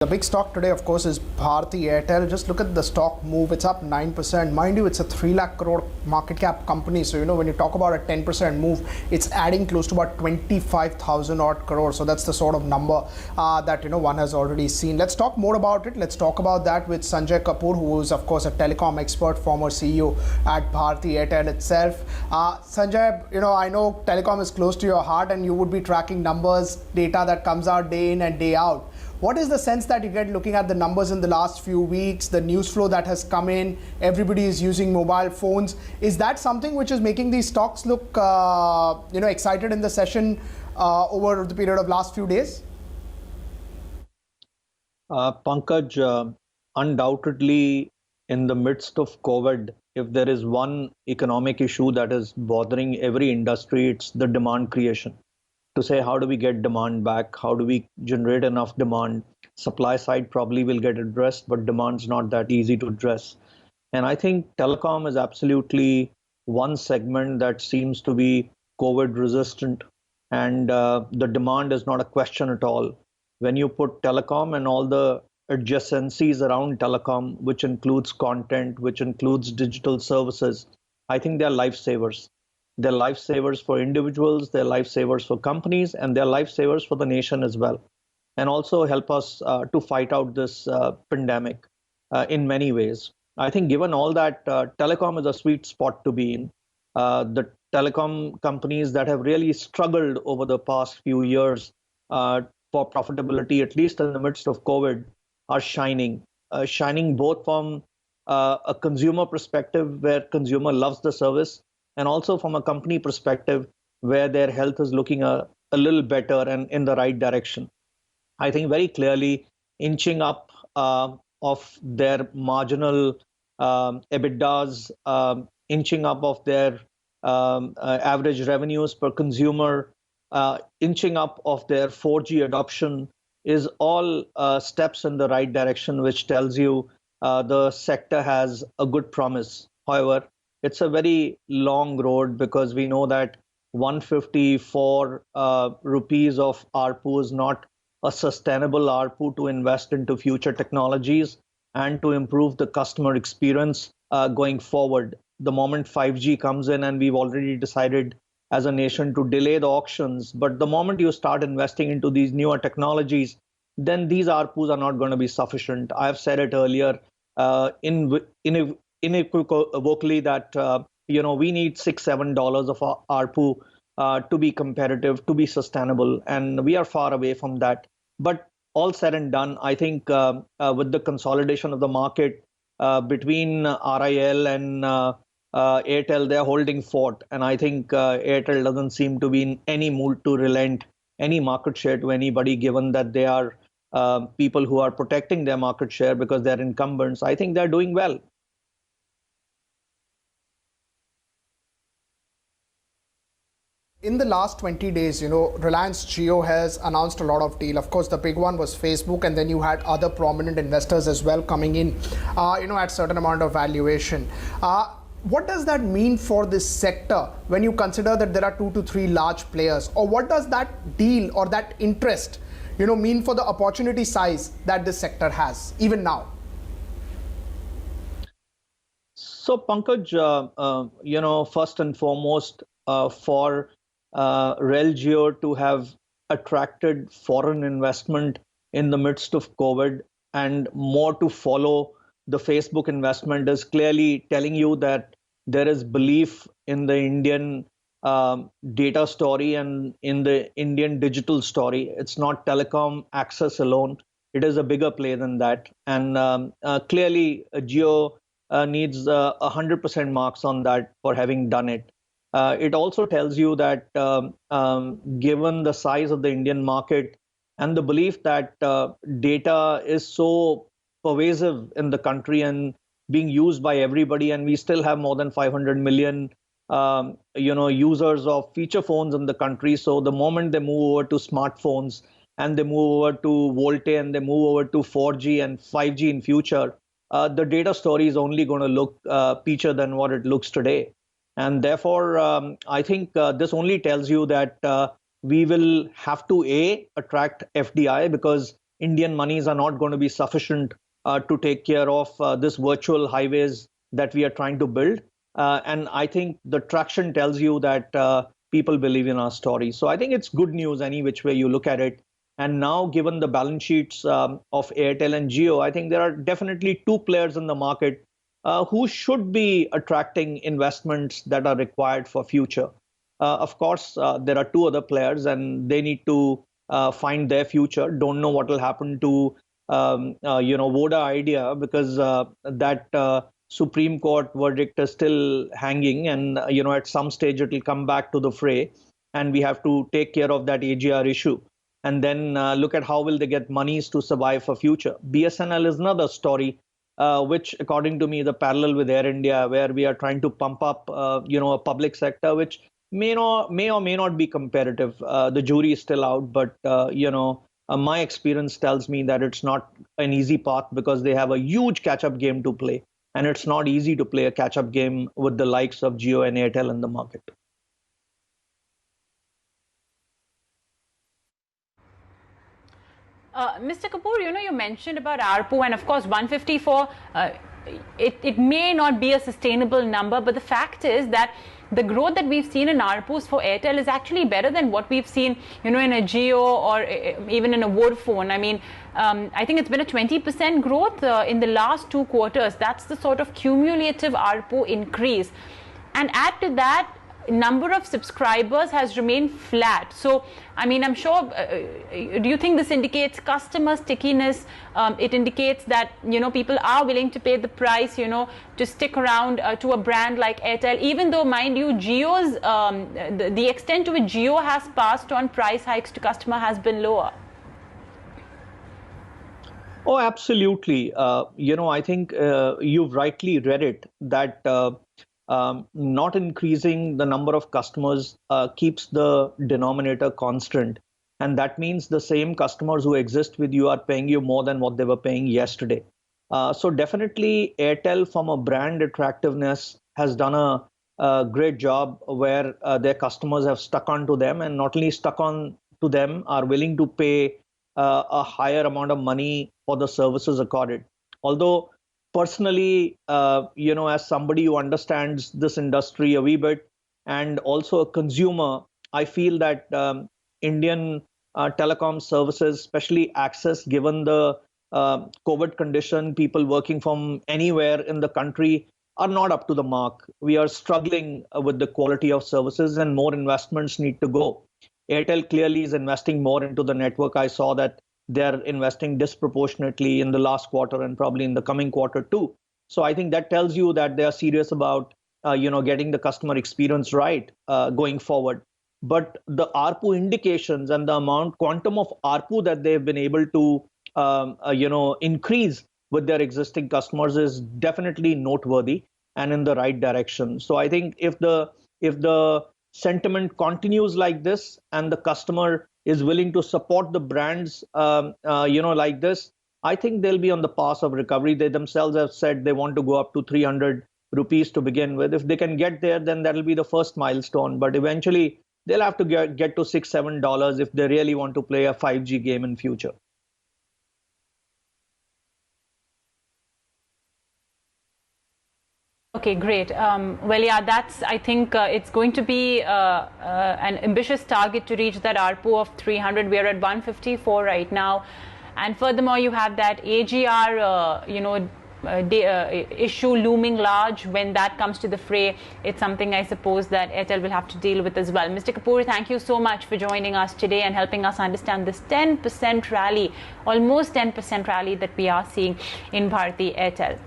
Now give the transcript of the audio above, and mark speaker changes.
Speaker 1: The big stock today, of course, is Bharti Airtel. Just look at the stock move. It's up 9%. Mind you, it's a 3 lakh crore market cap company. So, when you talk about a 10% move, it's adding close to about 25,000 odd crores. So that's the sort of number that, one has already seen. Let's talk more about it. Let's talk about that with Sanjay Kapoor, who is, of course, a telecom expert, former CEO at Bharti Airtel itself. Sanjay, I know telecom is close to your heart and you would be tracking numbers, data that comes out day in and day out. What is the sense that you get looking at the numbers in the last few weeks, the news flow that has come in, everybody is using mobile phones? Is that something which is making these stocks look, excited in the session over the period of last few days?
Speaker 2: Pankaj, undoubtedly in the midst of COVID, if there is one economic issue that is bothering every industry, it's the demand creation. To say how do we get demand back, how do we generate enough demand. Supply side probably will get addressed, but demand's not that easy to address. And I think telecom is absolutely one segment that seems to be COVID resistant, and the demand is not a question at all. When you put telecom and all the adjacencies around telecom, which includes content, which includes digital services, I think they're lifesavers. They're lifesavers for individuals, they're lifesavers for companies, and they're lifesavers for the nation as well. And also help us to fight out this pandemic in many ways. I think given all that, telecom is a sweet spot to be in. The telecom companies that have really struggled over the past few years for profitability, at least in the midst of COVID, are shining. Shining both from a consumer perspective where consumer loves the service, and also from a company perspective where their health is looking a little better and in the right direction. I think very clearly inching up of their marginal EBITDAs, inching up of their average revenues per consumer, inching up of their 4G adoption is all steps in the right direction, which tells you the sector has a good promise. However, it's a very long road because we know that 154 rupees of ARPU is not a sustainable ARPU to invest into future technologies and to improve the customer experience going forward. The moment 5G comes in, and we've already decided as a nation to delay the auctions, but the moment you start investing into these newer technologies, then these ARPUs are not going to be sufficient. I've said it earlier unequivocally that we need $6-7 of ARPU to be competitive, to be sustainable, and we are far away from that. But all said and done, I think with the consolidation of the market between RIL and Airtel, they're holding fort, and I think Airtel doesn't seem to be in any mood to relent any market share to anybody, given that they are people who are protecting their market share because they're incumbents. I think they're doing well.
Speaker 1: In the last 20 days, Reliance Jio has announced a lot of deal. Of course, the big one was Facebook, and then you had other prominent investors as well coming in, at certain amount of valuation. What does that mean for this sector when you consider that there are 2 to 3 large players? Or what does that deal or that interest, mean for the opportunity size that this sector has, even now?
Speaker 2: So, Pankaj, first and foremost, for Rel Jio to have attracted foreign investment in the midst of COVID and more to follow the Facebook investment is clearly telling you that there is belief in the Indian data story and in the Indian digital story. It's not telecom access alone. It is a bigger play than that. And clearly, Jio needs 100% marks on that for having done it. It also tells you that given the size of the Indian market and the belief that data is so pervasive in the country and being used by everybody, and we still have more than 500 million users of feature phones in the country. So the moment they move over to smartphones and they move over to VoLTE and they move over to 4G and 5G in future, the data story is only going to look peacher than what it looks today. And therefore, I think this only tells you that we will have to attract FDI because Indian monies are not going to be sufficient to take care of this virtual highways that we are trying to build. And I think the traction tells you that people believe in our story. So I think it's good news any which way you look at it. And now, given the balance sheets of Airtel and Jio, I think there are definitely two players in the market who should be attracting investments that are required for future. Of course, there are two other players, and they need to find their future. Don't know what will happen to Voda Idea, because that Supreme Court verdict is still hanging, and at some stage it will come back to the fray, and we have to take care of that AGR issue, and then look at how will they get monies to survive for future. BSNL is another story, which according to me is a parallel with Air India, where we are trying to pump up a public sector which may or may not be competitive. The jury is still out, but my experience tells me that it's not an easy path, because they have a huge catch-up game to play, and it's not easy to play a catch-up game with the likes of Jio and Airtel in the market.
Speaker 3: Mr. Kapoor, you mentioned about ARPU, and of course 154, it may not be a sustainable number, but the fact is that the growth that we've seen in ARPUs for Airtel is actually better than what we've seen, in a Jio or even in a Vodafone. I mean, I think it's been a 20% growth in the last 2 quarters. That's the sort of cumulative ARPU increase. And add to that, number of subscribers has remained flat. So, I mean, I'm sure, do you think this indicates customer stickiness? It indicates that, people are willing to pay the price, to stick around to a brand like Airtel, even though, mind you, Jio's, the extent to which Jio has passed on price hikes to customer has been lower.
Speaker 2: Oh, absolutely. I think you've rightly read it, that not increasing the number of customers keeps the denominator constant. And that means the same customers who exist with you are paying you more than what they were paying yesterday. So definitely Airtel, from a brand attractiveness, has done a great job, where their customers have stuck on to them, and not only stuck on to them, are willing to pay a higher amount of money for the services accorded. Although personally, as somebody who understands this industry a wee bit, and also a consumer, I feel that Indian telecom services, especially access, given the COVID condition, people working from anywhere in the country, are not up to the mark. We are struggling with the quality of services, and more investments need to go. Airtel clearly is investing more into the network. I saw that they're investing disproportionately in the last quarter, and probably in the coming quarter too. So I think that tells you that they are serious about getting the customer experience right going forward. But the ARPU indications and the quantum of ARPU that they've been able to increase with their existing customers is definitely noteworthy and in the right direction. So I think if the sentiment continues like this, and the customer is willing to support the brands, like this, I think they'll be on the path of recovery. They themselves have said they want to go up to 300 rupees to begin with. If they can get there, then that'll be the first milestone. But eventually, they'll have to get to $6-7 if they really want to play a 5G game in future.
Speaker 3: Okay, great. Well, yeah, I think it's going to be an ambitious target to reach that ARPU of 300. We're at 154 right now. And furthermore, you have that AGR, issue looming large. When that comes to the fray, it's something I suppose that Airtel will have to deal with as well. Mr. Kapoor, thank you so much for joining us today and helping us understand this 10% rally, almost 10% rally that we are seeing in Bharti Airtel.